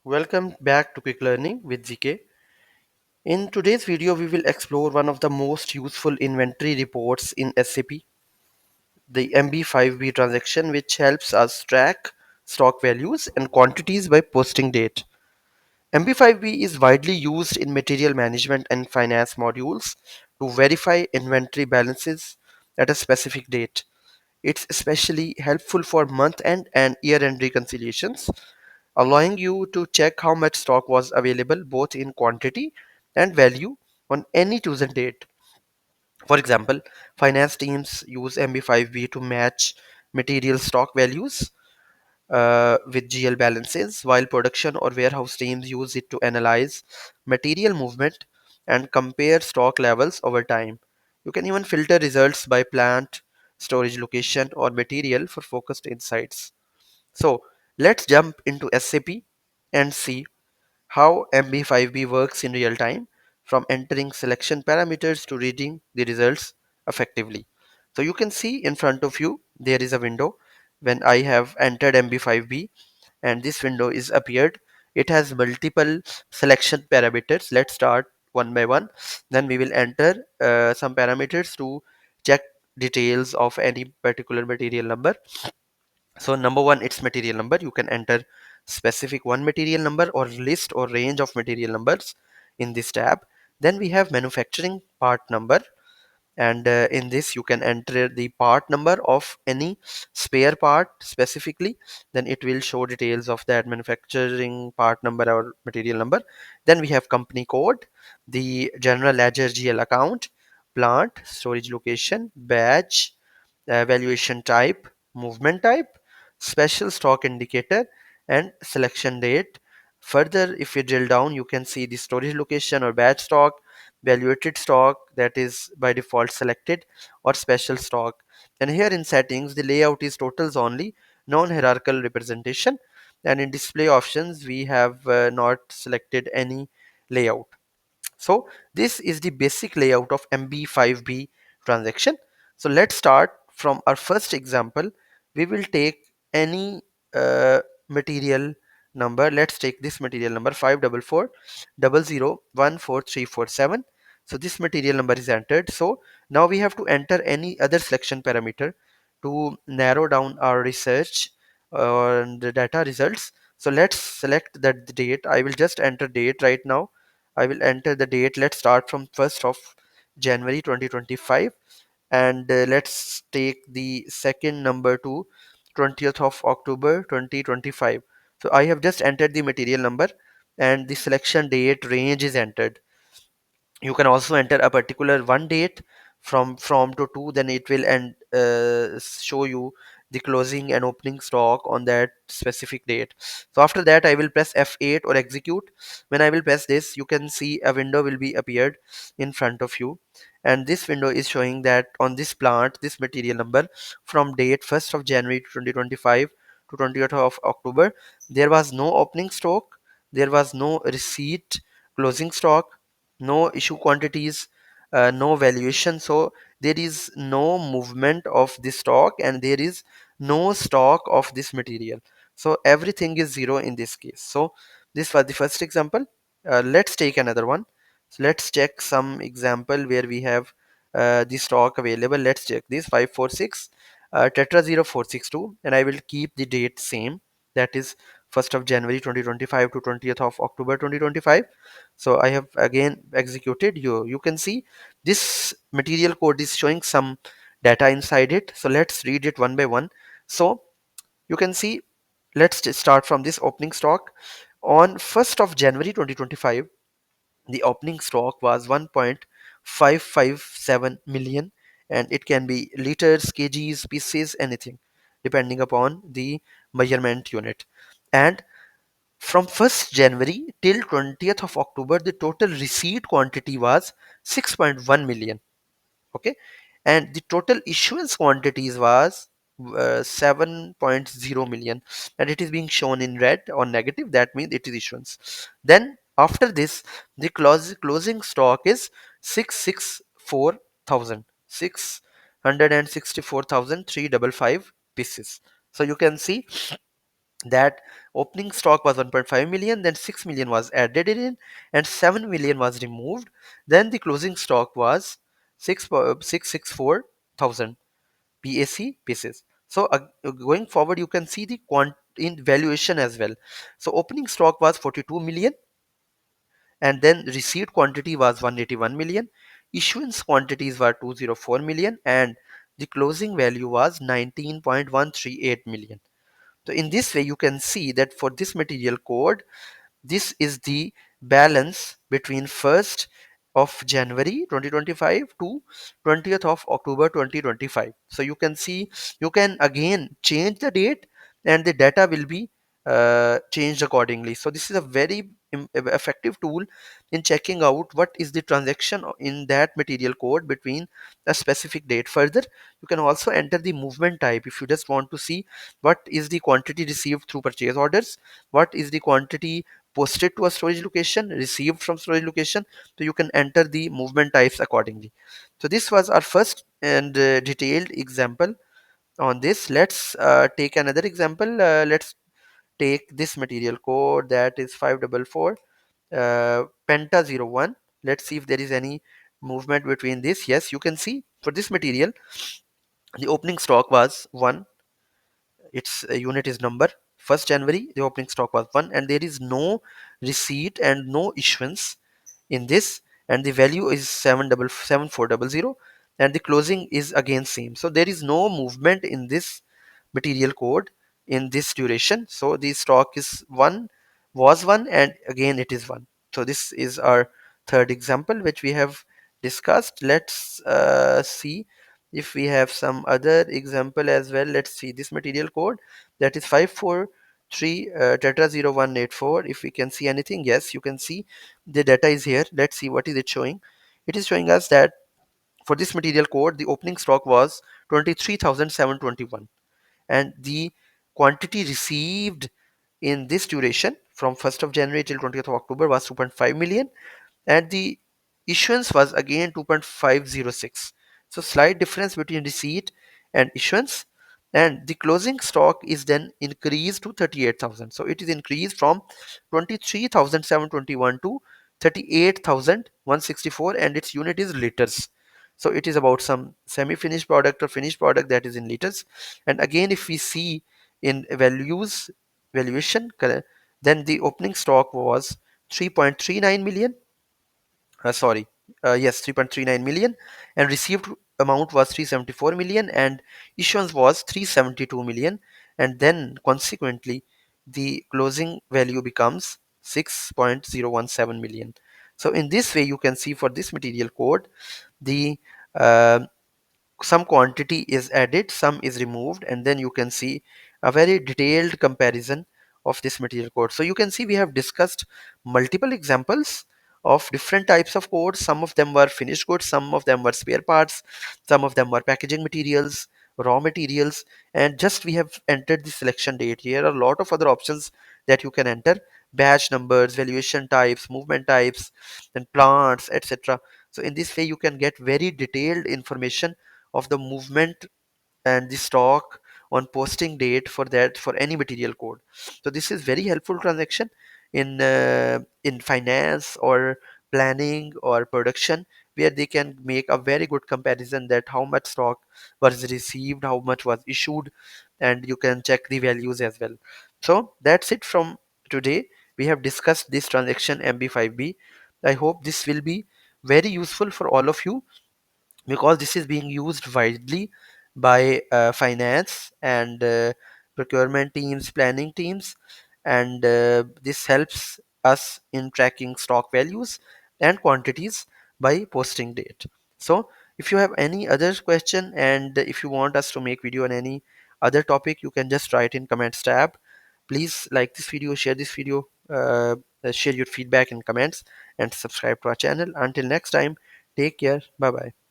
Welcome back to Quick Learning with GK. In today's video, we will explore one of the most useful inventory reports in SAP, the MB5B transaction, which helps us track stock values and quantities by posting date. MB5B is widely used in material management and finance modules to verify inventory balances at a specific date. It's especially helpful for month-end and year-end reconciliations, allowing you to check how much stock was available both in quantity and value on any chosen date. For example, finance teams use MB5B to match material stock values with GL balances, while production or warehouse teams use it to analyze material movement and compare stock levels over time. You can even filter results by plant, storage location, or material for focused insights. So let's jump into SAP and see how MB5B works in real time, from entering selection parameters to reading the results effectively. So you can see in front of you there is a window when I have entered MB5B, and this window is appeared. It has multiple selection parameters. Let's start one by one. Then we will enter some parameters to check details of any particular material number. So number one, it's material number. You can enter specific one material number or list or range of material numbers in this tab. Then we have manufacturing part number, and in this you can enter the part number of any spare part specifically. Then it will show details of that manufacturing part number or material number. Then we have company code, the general ledger GL account, plant, storage location, badge, valuation type, movement type, special stock indicator, and selection date. Further, if you drill down, you can see the storage location or batch stock, valuated stock that is by default selected, or special stock. And here in settings, the layout is totals only, non-hierarchical representation. And in display options, we have not selected any layout. So this is the basic layout of MB5B transaction. So let's start from our first example. We will take any material number. Let's take this material number 544001437. So this material number is entered. So now we have to enter any other selection parameter to narrow down our research on the data results. So let's select that date. I will just enter date right now. I will enter the date. Let's start from 1st of January 2025, and let's take the second number to 20th of October 2025. So I have just entered the material number and the selection date range is entered. You can also enter a particular one date from to two, then it will show you the closing and opening stock on that specific date. So after that I will press F8 or execute. When I will press this, you can see a window will be appeared in front of you, and this window is showing that on this plant, this material number, from date 1st of January 2025 to 20th of October, there was no opening stock, there was no receipt closing stock, no issue quantities, no valuation. So there is no movement of this stock and there is no stock of this material. So everything is zero in this case. So this was the first example. Let's take another one. So let's check some example where we have the stock available. Let's check this 546 tetra 0462, and I will keep the date same, that is 1st of January 2025 to 20th of October 2025. So I have again executed. You can see this material code is showing some data inside it. So let's read it one by one. So you can see, let's start from this opening stock. On 1st of January 2025, the opening stock was 1.557 million, and it can be liters, kgs, pieces, anything depending upon the measurement unit. And from 1st January till 20th of October, the total receipt quantity was 6.1 million. Okay, and the total issuance quantities was 7.0 million, and it is being shown in red or negative. That means it is issuance. Then after this, the closing stock is 664,355 pieces. So you can see that opening stock was 1.5 million, then 6 million was added in, and 7 million was removed. Then the closing stock was 664,000 PAC pieces. So going forward, you can see the in valuation as well. So opening stock was 42 million, and then received quantity was 181 million, issuance quantities were 204 million, and the closing value was 19.138 million. So in this way, you can see that for this material code, this is the balance between 1st of January 2025 to 20th of October 2025. So you can see, you can again change the date and the data will be changed accordingly. So this is a very effective tool in checking out what is the transaction in that material code between a specific date. Further, you can also enter the movement type if you just want to see what is the quantity received through purchase orders, what is the quantity posted to a storage location, received from storage location. So you can enter the movement types accordingly. So this was our first and detailed example on this. Let's take another example. Let's take this material code, that is 544 penta 01. Let's see if there is any movement between this. Yes, you can see for this material the opening stock was 1, its unit is number. 1st January the opening stock was 1, and there is no receipt and no issuance in this, and the value is 7400, and the closing is again same. So there is no movement in this material code in this duration. So the stock is 1, was 1, and again it is 1. So this is our third example which we have discussed. Let's see if we have some other example as well. Let's see this material code, that is 543 tetra 0184. If we can see anything, yes, you can see the data is here. Let's see what is it showing. It is showing us that for this material code the opening stock was 23,721, and the quantity received in this duration from 1st of January till 20th of October was 2.5 million, and the issuance was again 2.506. So slight difference between receipt and issuance, and the closing stock is then increased to 38,000. So it is increased from 23,721 to 38,164, and its unit is liters. So it is about some semi-finished product or finished product that is in liters. And again, if we see in valuation, then the opening stock was 3.39 million, sorry, yes, 3.39 million, and received amount was 374 million, and issuance was 372 million, and then consequently the closing value becomes 6.017 million. So in this way you can see for this material code the uh, some quantity is added, some is removed, and then you can see a very detailed comparison of this material code. So you can see we have discussed multiple examples of different types of codes. Some of them were finished goods, some of them were spare parts, some of them were packaging materials, raw materials, and just we have entered the selection date. Here are a lot of other options that you can enter: batch numbers, valuation types, movement types, and plants, etc. So in this way you can get very detailed information of the movement and the stock on posting date for that, for any material code. So this is very helpful transaction in finance or planning or production, where they can make a very good comparison that how much stock was received, how much was issued, and you can check the values as well. So that's it from today. We have discussed this transaction MB5B. I hope this will be very useful for all of you, because this is being used widely by finance and procurement teams, planning teams, and this helps us in tracking stock values and quantities by posting date. So if you have any other question, and if you want us to make video on any other topic, you can just write in comments tab. Please like this video, share this video, share your feedback in comments, and subscribe to our channel. Until next time, take care. Bye bye.